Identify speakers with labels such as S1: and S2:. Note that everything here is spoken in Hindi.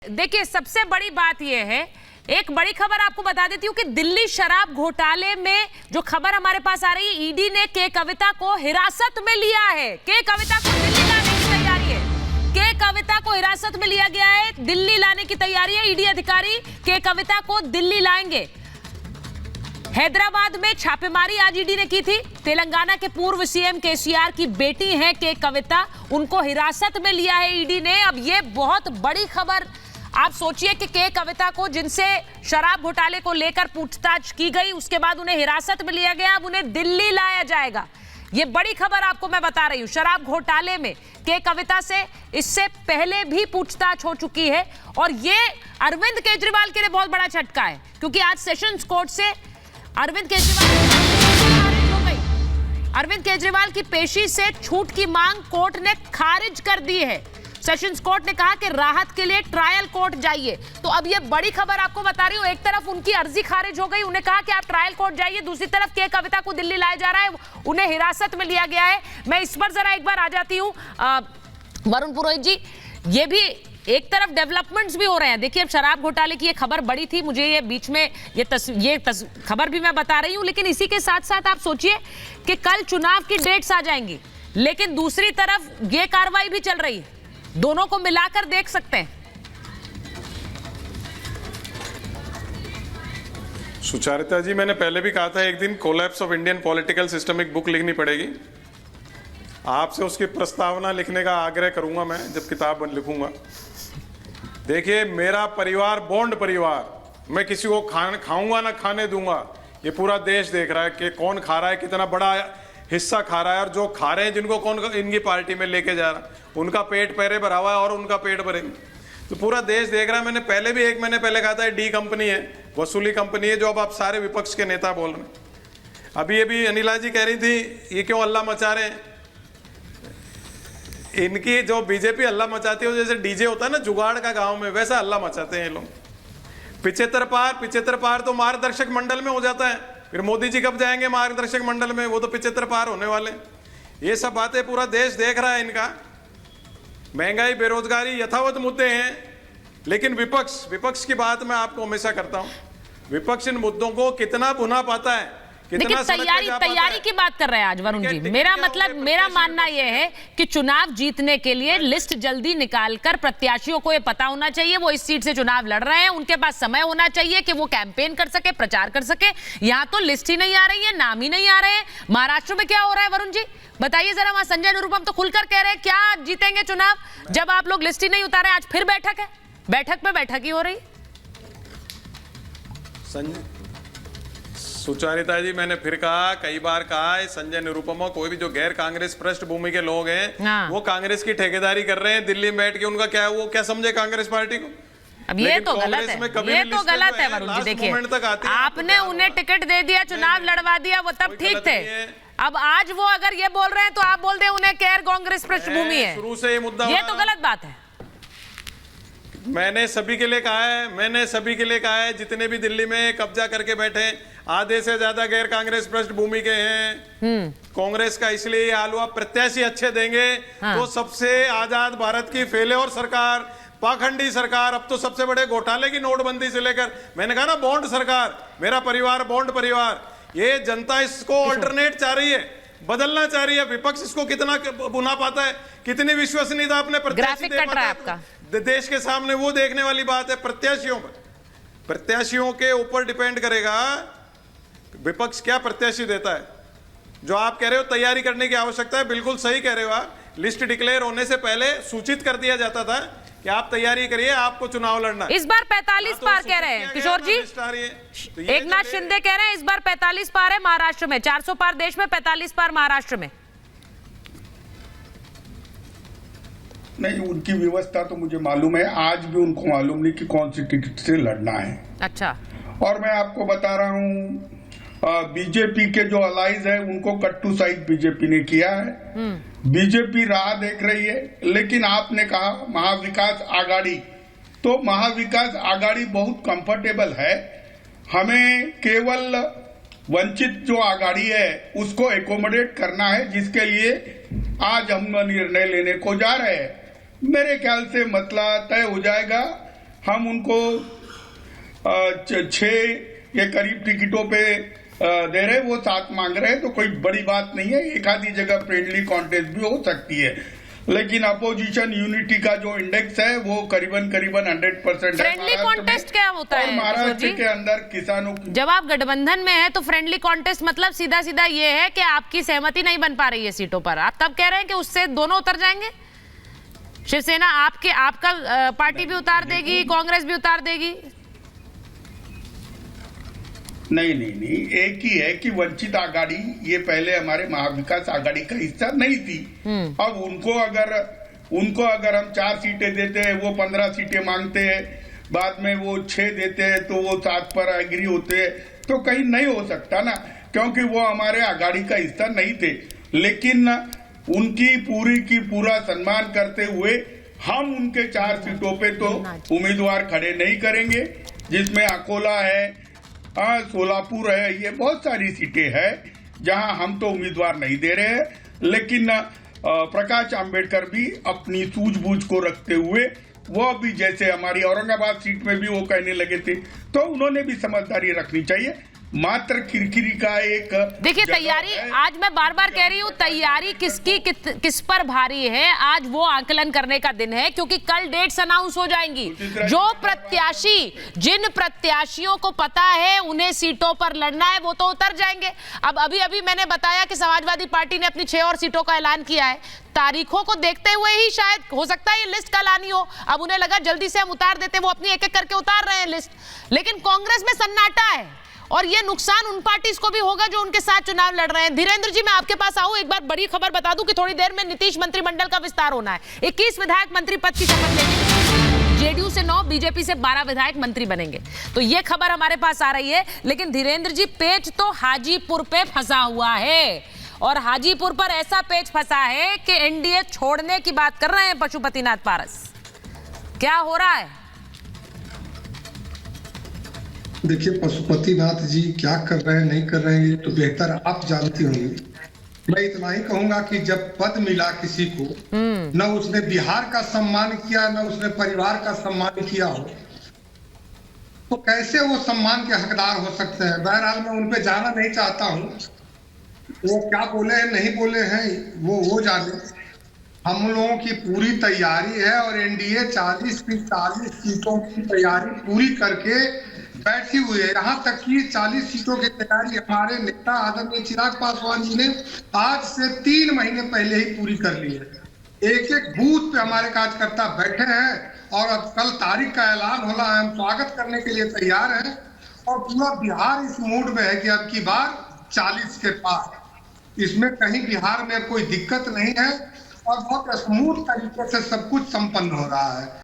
S1: देखिए, सबसे बड़ी बात यह है, एक बड़ी खबर आपको बता देती हूँ कि दिल्ली शराब घोटाले में जो खबर हमारे पास आ रही है, ईडी ने के कविता को हिरासत में लिया है। के कविता को दिल्ली लाने की तैयारी है। के कविता को हिरासत में लिया गया है, दिल्ली लाने की तैयारी है। ईडी अधिकारी के कविता को दिल्ली लाएंगे। हैदराबाद में छापेमारी आज ईडी ने की थी। तेलंगाना के पूर्व सीएम केसीआर की बेटी हैं के कविता, उनको हिरासत में लिया है ईडी ने। अब ये बहुत बड़ी खबर। आप सोचिए कि के कविता को, जिनसे शराब घोटाले को लेकर पूछताछ की गई, उसके बाद उन्हें हिरासत में लिया गया, अब उन्हें दिल्ली लाया जाएगा। ये बड़ी खबर आपको मैं बता रही हूं। शराब घोटाले में के कविता से इससे पहले भी पूछताछ हो चुकी है और ये अरविंद केजरीवाल के लिए बहुत बड़ा झटका है, क्योंकि आज सेशंस कोर्ट से अरविंद केजरीवाल की पेशी से छूट की मांग कोर्ट ने खारिज कर दी है। सेशंस कोर्ट ने कहा कि राहत के लिए ट्रायल कोर्ट जाइए। तो अब ये बड़ी खबर आपको बता रही हूँ। एक तरफ उनकी अर्जी खारिज हो गई, उन्हें कहा कि आप ट्रायल कोर्ट जाइए, दूसरी तरफ के कविता को दिल्ली लाया जा रहा है, उन्हें हिरासत में लिया गया है। मैं इस पर जरा एक बार आ जाती हूँ वरुण पुरोहित जी। ये भी एक तरफ डेवलपमेंट्स भी हो रहे हैं। देखिए, अब शराब घोटाले की ये खबर बड़ी थी, मुझे ये बीच में ये खबर भी मैं बता रही हूँ, लेकिन इसी के साथ साथ आप सोचिए कि कल चुनाव की डेट्स आ जाएंगी, लेकिन दूसरी तरफ ये कार्रवाई भी चल रही है। दोनों को मिलाकर देख सकते हैं।
S2: सुचारिता जी, मैंने पहले भी कहा था एक दिन collapse of Indian political system एक बुक लिखनी पड़ेगी। आपसे उसकी प्रस्तावना लिखने का आग्रह करूंगा मैं जब किताब लिखूंगा। देखिए, मेरा परिवार बॉन्ड परिवार, मैं किसी को खाऊंगा ना खाने दूंगा। ये पूरा देश देख रहा है कि कौन खा रहा है, कितना बड़ा हिस्सा खा रहा है, और जो खा रहे हैं जिनको कौन इनकी पार्टी में लेके जा रहा है, उनका पेट पहले भरा हुआ है और उनका पेट भरेंगे। तो पूरा देश देख रहा है। मैंने पहले भी 1 महीने पहले कहा था, डी कंपनी है, वसूली कंपनी है, जो अब आप सारे विपक्ष के नेता बोल रहे हैं। अभी ये भी अनिला जी कह रही थी ये क्यों हल्ला मचा रहे हैं। इनकी जो बीजेपी हल्ला मचाती है, जैसे डीजे होता है ना जुगाड़ का गांव में, वैसा हल्ला मचाते हैं ये लोग। 75 पार तो मार्गदर्शक मंडल में हो जाता है, फिर मोदी जी कब जाएंगे मार्गदर्शक मंडल में, वो तो 75 पार होने वाले। ये सब बातें पूरा देश देख रहा है इनका। महंगाई, बेरोजगारी यथावत मुद्दे हैं, लेकिन विपक्ष की बात मैं आपको हमेशा करता हूं। विपक्ष इन मुद्दों को कितना भुना पाता है,
S1: लेकिन तैयारी की बात कर रहे हैं आज वरुण जी। मेरा मानना यह है कि चुनाव जीतने के लिए लिस्ट जल्दी निकालकर प्रत्याशियों को ये पता होना चाहिए वो इस सीट से चुनाव लड़ रहे हैं, उनके पास समय होना चाहिए कि वो कैंपेन कर सके, प्रचार कर सके। यहाँ तो लिस्ट ही नहीं आ रही है, नाम ही नहीं आ रहे हैं। महाराष्ट्र में क्या हो रहा है वरुण जी, बताइए जरा। वहां संजय निरुपम तो खुलकर कह रहे हैं क्या जीतेंगे चुनाव, जब आप लोग लिस्ट ही नहीं उतारे। आज फिर बैठक है, बैठक पे बैठक ही हो रही।
S2: सुचारिता जी, मैंने फिर कहा, कई बार कहा है, संजय निरुपमा कोई भी जो गैर कांग्रेस पृष्ठभूमि के लोग हैं, वो कांग्रेस की ठेकेदारी कर रहे हैं दिल्ली में बैठ के। उनका क्या है, वो क्या समझे कांग्रेस पार्टी को।
S1: अब ये तो गलत है, ये तो गलत है वरुण जी। देखिए, आपने उन्हें टिकट दे दिया, चुनाव लड़वा दिया, वो तब ठीक थे। अब आज वो अगर ये बोल रहे हैं तो आप बोल दे उन्हें गैर कांग्रेस पृष्ठभूमि है।
S2: शुरू से ये मुद्दा,
S1: ये तो गलत बात है।
S2: मैंने सभी के लिए कहा है, जितने भी दिल्ली में कब्जा करके बैठे, आधे से ज्यादा गैर कांग्रेस पृष्ठभूमि के हैं। कांग्रेस का इसलिए ये हाल हुआ, प्रत्याशी अच्छे देंगे तो सबसे आजाद भारत की फेल्योर सरकार, पाखंडी सरकार, अब तो सबसे बड़े घोटाले की नोटबंदी से लेकर, मैंने कहा ना बॉन्ड सरकार, मेरा परिवार बॉन्ड परिवार। ये जनता इसको अल्टरनेट चाह रही है, बदलना चाह रही है। विपक्ष इसको कितना बुना पाता है, कितनी विश्वसनीयता अपने प्रत्याशी दे पाता है देश के सामने, वो देखने वाली बात है। प्रत्याशियों के ऊपर डिपेंड करेगा विपक्ष क्या प्रत्याशी देता है। जो आप कह रहे हो तैयारी करने की आवश्यकता है, बिल्कुल सही कह रहे हो आप। लिस्ट डिक्लेयर होने से पहले सूचित कर दिया जाता था कि आप तैयारी करिए, आपको चुनाव लड़ना।
S1: इस बार 45 पार कह रहे हैं किशोर जी। एकनाथ शिंदे कह रहे हैं इस बार 45 पार है महाराष्ट्र में, 400 पार देश में, 45 पार महाराष्ट्र में।
S3: नहीं, उनकी व्यवस्था तो मुझे मालूम है, आज भी उनको मालूम नहीं कि कौन सी टिकट से लड़ना है।
S1: अच्छा।
S3: और मैं आपको बता रहा हूँ, बीजेपी के जो अलाइज है उनको कट्टू साइड बीजेपी ने किया है। बीजेपी राह देख रही है, लेकिन आपने कहा महाविकास आघाड़ी, तो महाविकास आघाड़ी बहुत कंफर्टेबल है। हमें केवल वंचित जो आघाड़ी है उसको एकोमोडेट करना है, जिसके लिए आज हम निर्णय लेने को जा रहे हैं। मेरे ख्याल से मसला तय हो जाएगा। हम उनको 6 के करीब टिकटों पे दे रहे, वो 7 मांग रहे हैं, तो कोई बड़ी बात नहीं है। एक आधी जगह फ्रेंडली कॉन्टेस्ट भी हो सकती है, लेकिन अपोजिशन यूनिटी का जो इंडेक्स है वो करीबन 100% है।
S1: फ्रेंडली कॉन्टेस्ट क्या होता है
S3: महाराष्ट्र के अंदर किसानों की,
S1: जब आप गठबंधन में है तो फ्रेंडली कॉन्टेस्ट मतलब सीधा सीधा ये है कि आपकी सहमति नहीं बन पा रही है सीटों पर, आप तब कह रहे हैं कि उससे दोनों उतर जाएंगे? शिवसेना आपका पार्टी भी उतार देगी, कांग्रेस भी उतार देगी?
S3: नहीं, एक ही है कि वंचित आघाड़ी ये पहले हमारे महाविकास आघाड़ी का हिस्सा नहीं थी। अब उनको अगर हम 4 सीटें देते हैं, वो 15 सीटें मांगते हैं, बाद में वो 6 देते हैं तो वो 7 पर एग्री होते हैं, तो कहीं नहीं हो सकता ना, क्योंकि वो हमारे आघाड़ी का हिस्सा नहीं थे। लेकिन उनकी पूरा सम्मान करते हुए हम उनके 4 सीटों पे तो उम्मीदवार खड़े नहीं करेंगे, जिसमें अकोला है, सोलापुर है, ये बहुत सारी सीटें हैं जहां हम तो उम्मीदवार नहीं दे रहे हैं। लेकिन प्रकाश आंबेडकर भी अपनी सूझबूझ को रखते हुए, वो भी जैसे हमारी औरंगाबाद सीट में भी वो कहने लगे थे, तो उन्होंने भी समझदारी रखनी चाहिए। मात्र किरकिरी का एक
S1: देखिए तैयारी, आज मैं बार बार कह रही हूँ तैयारी किस पर भारी है, आज वो आकलन करने का दिन है, क्योंकि कल डेट्स अनाउंस हो जाएंगी। जो प्रत्याशी, जिन प्रत्याशियों को पता है उन्हें सीटों पर लड़ना है, वो तो उतर जाएंगे। अब अभी मैंने बताया कि समाजवादी पार्टी ने अपनी 6 और सीटों का ऐलान किया है, तारीखों को देखते हुए ही शायद हो सकता है ये लिस्ट कल आनी हो। अब उन्हें लगा जल्दी से हम उतार देते, वो अपनी एक एक करके उतार रहे हैं लिस्ट, लेकिन कांग्रेस में सन्नाटा है और ये नुकसान उन पार्टीज को भी होगा जो उनके साथ चुनाव लड़ रहे हैं। धीरेन्द्र जी, मैं आपके पास आऊं, एक बार बड़ी खबर बता दूं कि थोड़ी देर में नीतीश मंत्रिमंडल का विस्तार होना है। 21 विधायक मंत्री पद की शपथ लेंगे, जेडीयू से 9, बीजेपी से 12 विधायक मंत्री बनेंगे, तो ये खबर हमारे पास आ रही है। लेकिन धीरेन्द्र जी, पेच तो हाजीपुर पे फंसा हुआ है, और हाजीपुर पर ऐसा पेच फंसा है कि एनडीए छोड़ने की बात कर रहे हैं पशुपतिनाथ पारस। क्या हो रहा है?
S4: देखिए, पशुपतिनाथ जी क्या कर रहे हैं, नहीं कर रहे हैं, ये तो बेहतर आप जानती होंगी। मैं इतना ही कहूंगा कि जब पद मिला किसी को, न उसने बिहार का सम्मान किया, न उसने परिवार का सम्मान किया हो, तो कैसे वो सम्मान के हकदार हो सकते हैं। बहरहाल मैं उन पे जाना नहीं चाहता हूँ, वो क्या बोले हैं नहीं बोले हैं वो जाने। हम लोगों की पूरी तैयारी है और एनडीए 40 की 40 सीटों की तैयारी पूरी करके बैठी हुई है। यहाँ तक कि 40 सीटों की तैयारी हमारे नेता आदरणीय चिराग पासवान जी ने आज से 3 महीने पहले ही पूरी कर ली है। एक एक बूथ पे हमारे कार्यकर्ता बैठे हैं और अब कल तारीख का ऐलान होना है, हम स्वागत करने के लिए तैयार हैं। और पूरा बिहार इस मूड में है कि अब की बार 40 के पार, इसमें कहीं बिहार में कोई दिक्कत नहीं है और बहुत स्मूथ तरीके से सब कुछ संपन्न हो रहा है।